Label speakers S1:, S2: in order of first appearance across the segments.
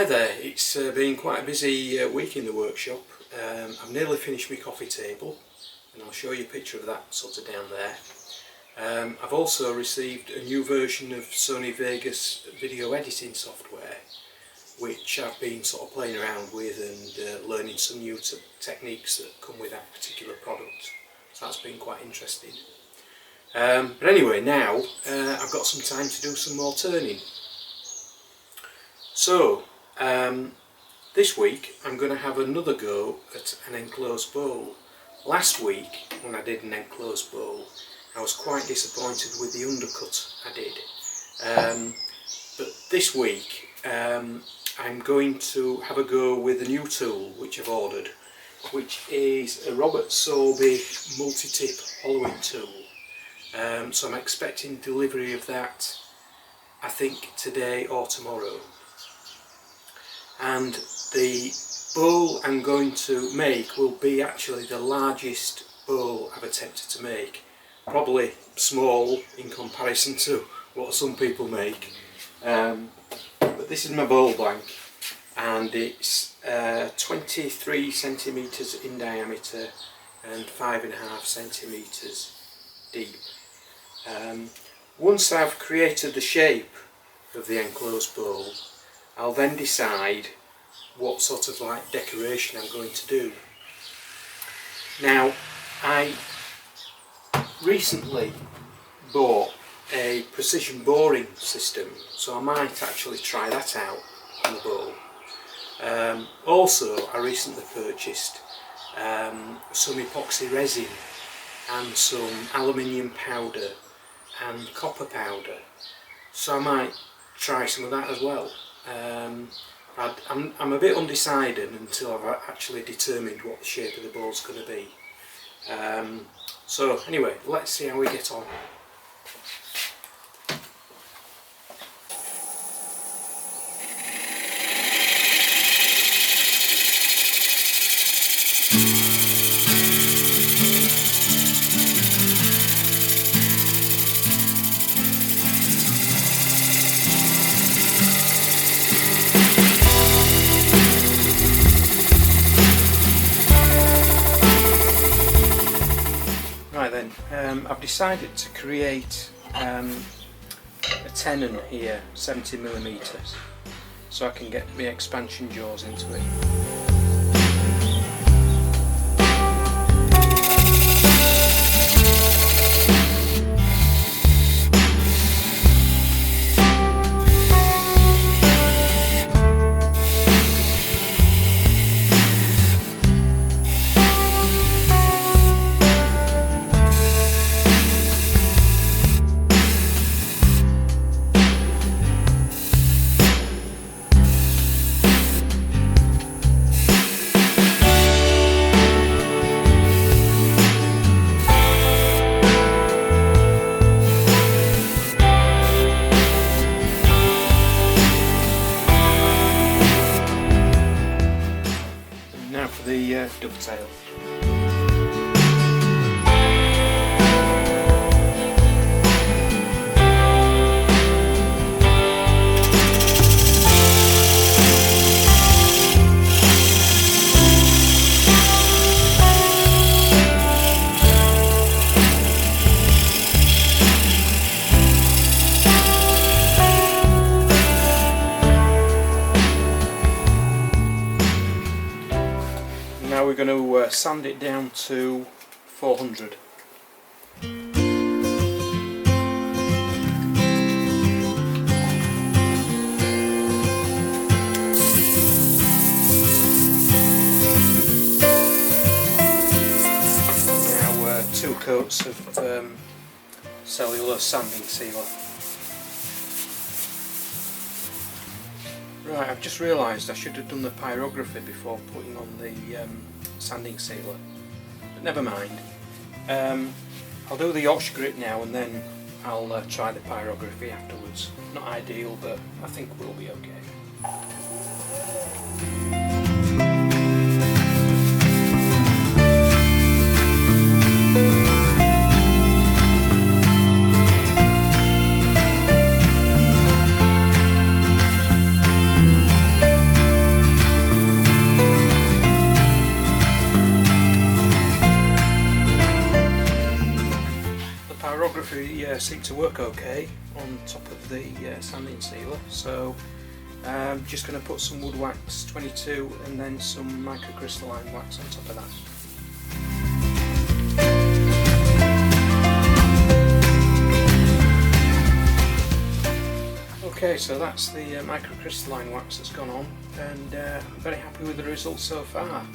S1: Hi there, it's been quite a busy week in the workshop. I've nearly finished my coffee table and I'll show you a picture of that sort of down there. I've also received a new version of Sony Vegas video editing software, which I've been sort of playing around with and learning some new techniques that come with that particular product. So that's been quite interesting. But anyway, now I've got some time to do some more turning. So this week I'm going to have another go at an enclosed bowl. Last week when I did an enclosed bowl I was quite disappointed with the undercut I did. But this week I'm going to have a go with a new tool which I've ordered, which is a Sorby multi-tip hollowing tool. So I'm expecting delivery of that, I think today or tomorrow. And the bowl I'm going to make will be actually the largest bowl I've attempted to make. Probably small in comparison to what some people make. But this is my bowl blank, and it's 23 centimetres in diameter and 5.5 centimetres deep. Once I've created the shape of the enclosed bowl, I'll then decide what sort of like decoration I'm going to do. Now, I recently bought a precision boring system, so I might actually try that out on the bowl. Also, I recently purchased some epoxy resin and some aluminium powder and copper powder, so I might try some of that as well. I'm a bit undecided until I've actually determined what the shape of the bowl is going to be. So anyway, let's see how we get on. I've decided to create a tenon here, 70mm, so I can get the expansion jaws into it. Now for the dovetail. Now we're going to sand it down to 400. Now 2 coats of cellulose sanding sealer. Right, I've just realised I should have done the pyrography before putting on the sanding sealer, but never mind. I'll do the Osh grit now and then I'll try the pyrography afterwards. Not ideal, but I think we'll be okay. seemed to work okay on top of the sanding sealer, so I'm just going to put some wood wax 22 and then some microcrystalline wax on top of that. Okay, so that's the microcrystalline wax that's gone on, and I'm very happy with the results so far.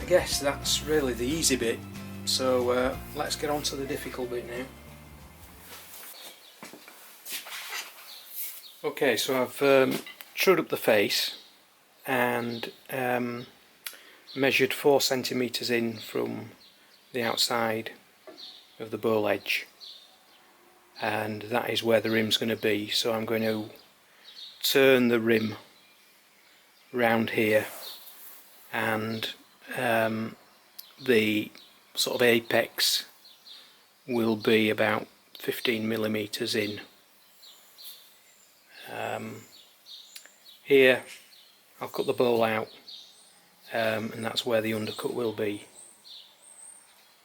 S1: I guess that's really the easy bit, so let's get on to the difficult bit now. Okay, so I've trued up the face and measured 4 centimetres in from the outside of the bowl edge, and that is where the rim's going to be. So I'm going to turn the rim round here, and the sort of apex will be about 15 millimeters in. Here I'll cut the bowl out, and that's where the undercut will be.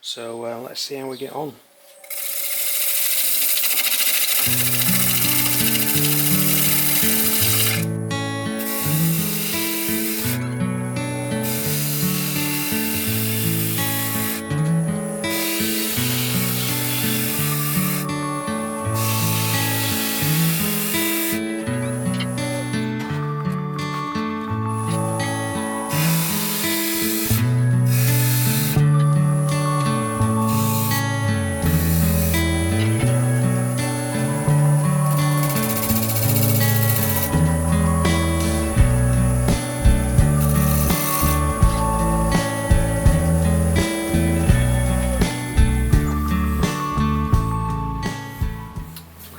S1: So let's see how we get on.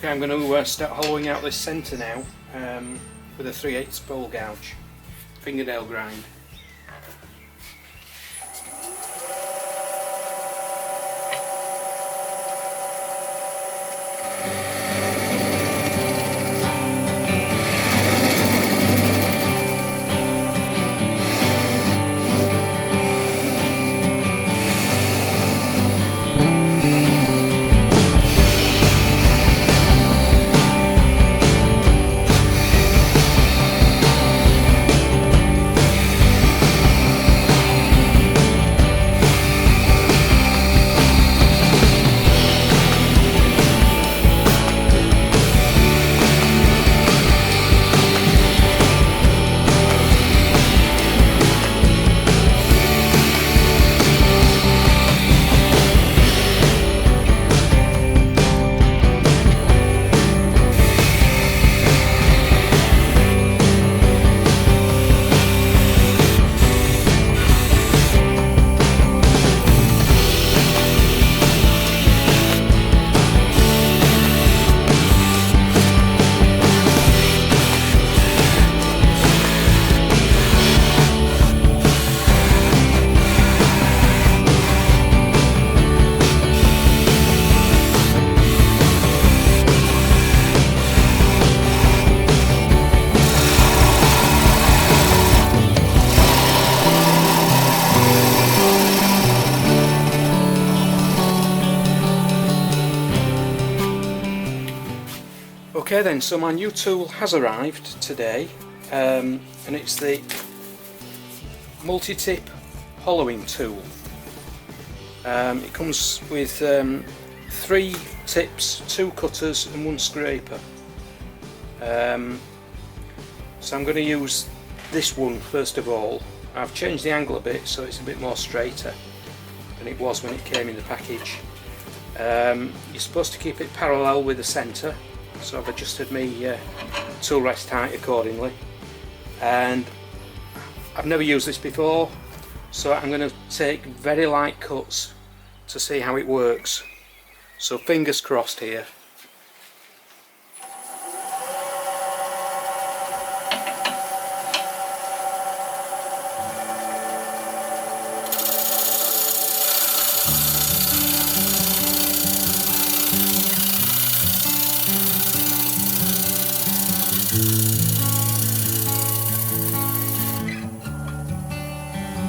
S1: I'm going to start hollowing out this centre now with a 3/8 bowl gouge, fingernail grind. Okay then, so my new tool has arrived today, and it's the multi-tip hollowing tool. It comes with 3 tips, 2 cutters and 1 scraper. So I'm going to use this one first of all. I've changed the angle a bit so it's a bit more straighter than it was when it came in the package. You're supposed to keep it parallel with the centre, so I've adjusted my tool rest height accordingly, and I've never used this before, so I'm going to take very light cuts to see how it works, so fingers crossed here.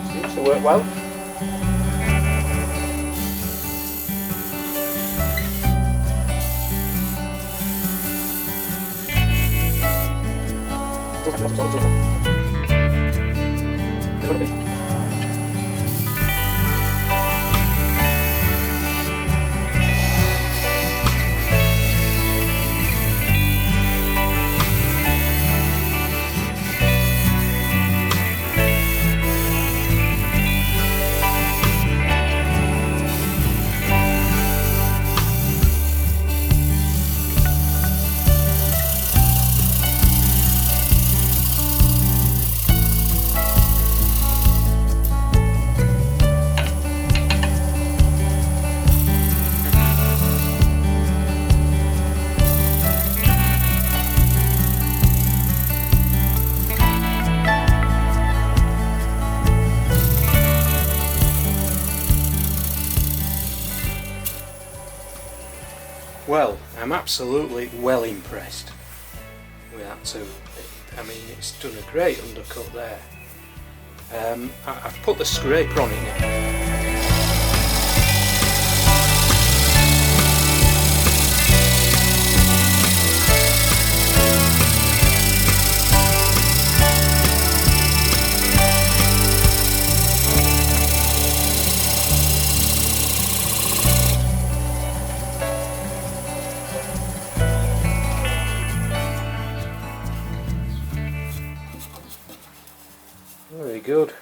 S1: Seems to work well. Well, I'm absolutely well impressed with that tool. I mean, it's done a great undercut there. I've put the scraper on it now. Very good.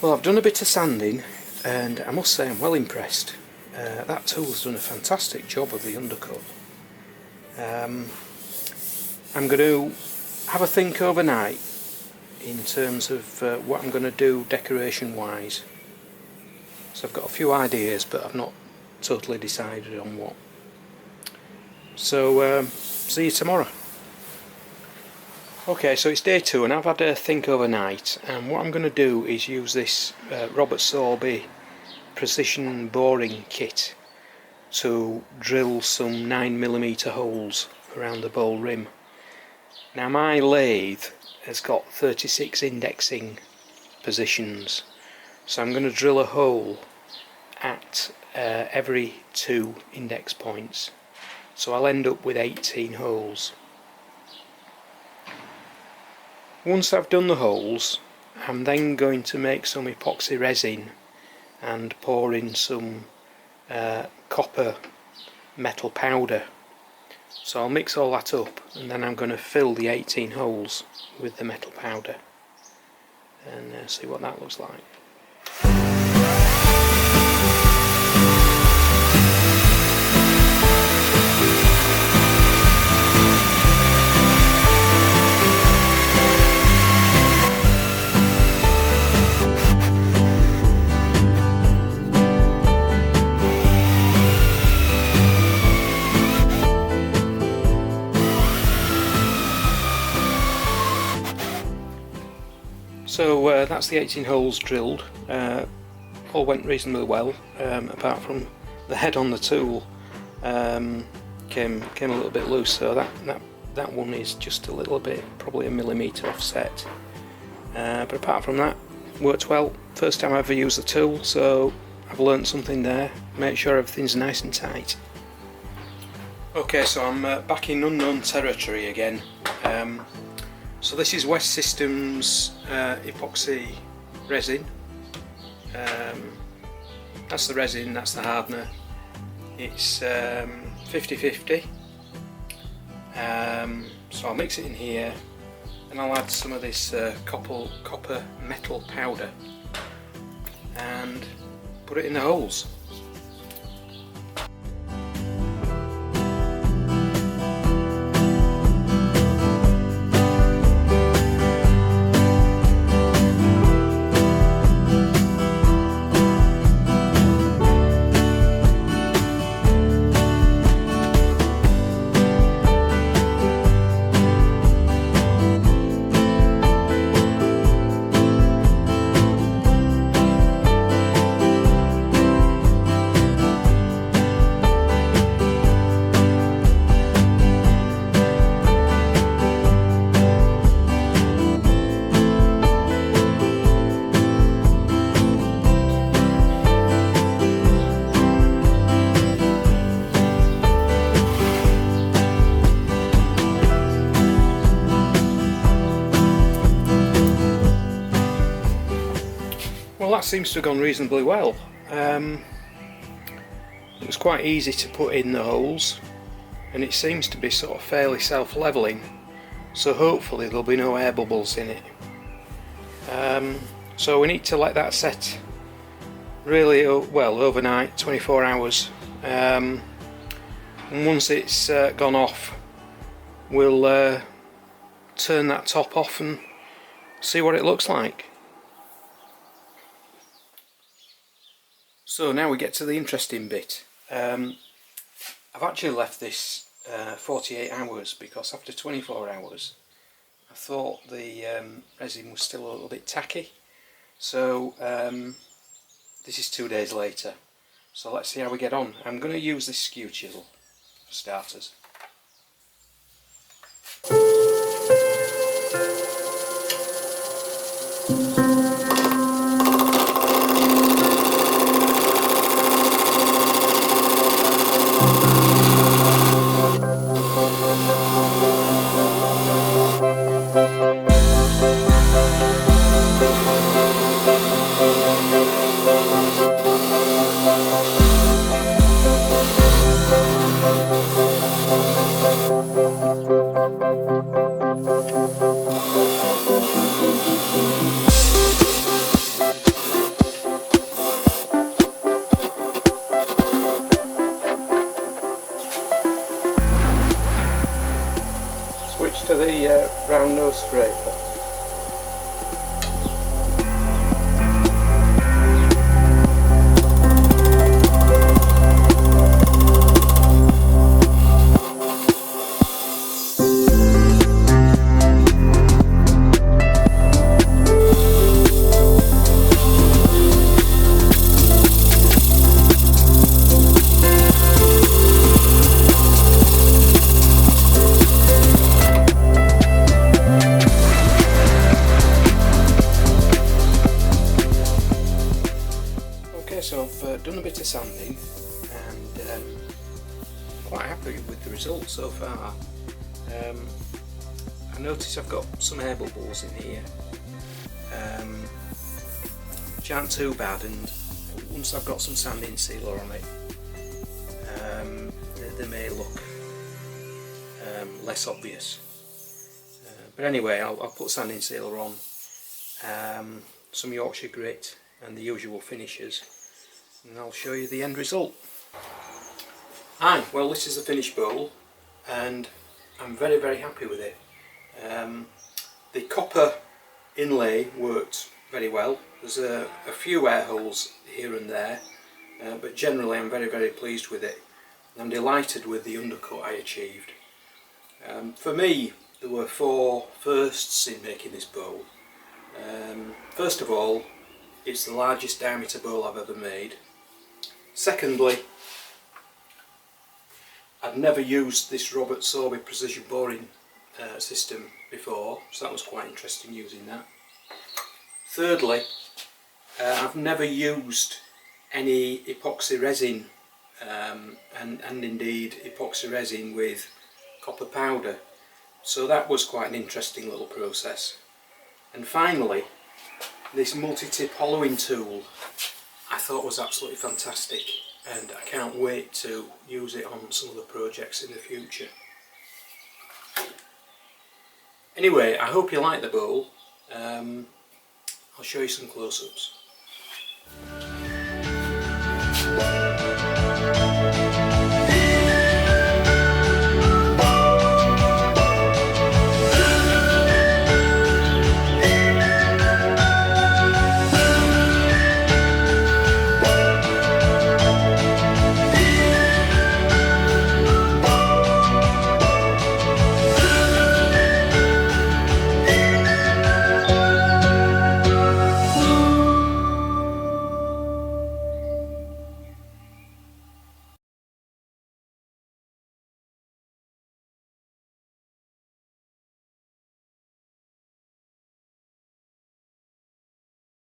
S1: Well, I've done a bit of sanding and I must say I'm well impressed. That tool's done a fantastic job of the undercut. I'm going to have a think overnight in terms of what I'm going to do decoration wise. So I've got a few ideas, but I've not totally decided on what. So see you tomorrow. Okay, so it's day 2 and I've had a think overnight, and what I'm going to do is use this Sorby precision boring kit to drill some 9mm holes around the bowl rim. Now my lathe has got 36 indexing positions, so I'm going to drill a hole at every 2 index points, so I'll end up with 18 holes. Once I've done the holes, I'm then going to make some epoxy resin and pour in some copper metal powder. So I'll mix all that up and then I'm going to fill the 18 holes with the metal powder and see what that looks like. So that's the 18 holes drilled. All went reasonably well, apart from the head on the tool came a little bit loose, so that one is just a little bit, probably a millimetre offset. But apart from that, worked well. First time I ever used the tool, so I've learnt something there. Make sure everything's nice and tight. Okay, so I'm back in unknown territory again. So this is West Systems epoxy resin. That's the resin, that's the hardener. It's 50-50. So I'll mix it in here and I'll add some of this copper metal powder and put it in the holes. that seems to have gone reasonably well. It was quite easy to put in the holes, and it seems to be sort of fairly self-leveling, so hopefully there'll be no air bubbles in it. So we need to let that set really well overnight, 24 hours, and once it's gone off, we'll turn that top off and see what it looks like. So now we get to the interesting bit. I've actually left this 48 hours because after 24 hours I thought the resin was still a little bit tacky. So this is 2 days later. So let's see how we get on. I'm going to use this skew chisel for starters. Switch to the round nose scraper. So I've done a bit of sanding and quite happy with the results so far. I notice I've got some air bubbles in here, which aren't too bad, and once I've got some sanding sealer on it, they may look less obvious. But anyway, I'll put sanding sealer on, some Yorkshire grit and the usual finishes, and I'll show you the end result. Hi, well, this is the finished bowl and I'm very happy with it. The copper inlay worked very well. There's a few air holes here and there, but generally I'm very pleased with it. I'm delighted with the undercut I achieved. For me, there were 4 firsts in making this bowl. First of all, it's the largest diameter bowl I've ever made. Secondly, I'd never used this Sorby precision boring system before, so that was quite interesting using that. Thirdly, I've never used any epoxy resin, and indeed epoxy resin with copper powder, so that was quite an interesting little process. And finally, this multi-tip hollowing tool I thought was absolutely fantastic, and I can't wait to use it on some of the projects in the future. Anyway, I hope you like the bowl. I'll show you some close-ups.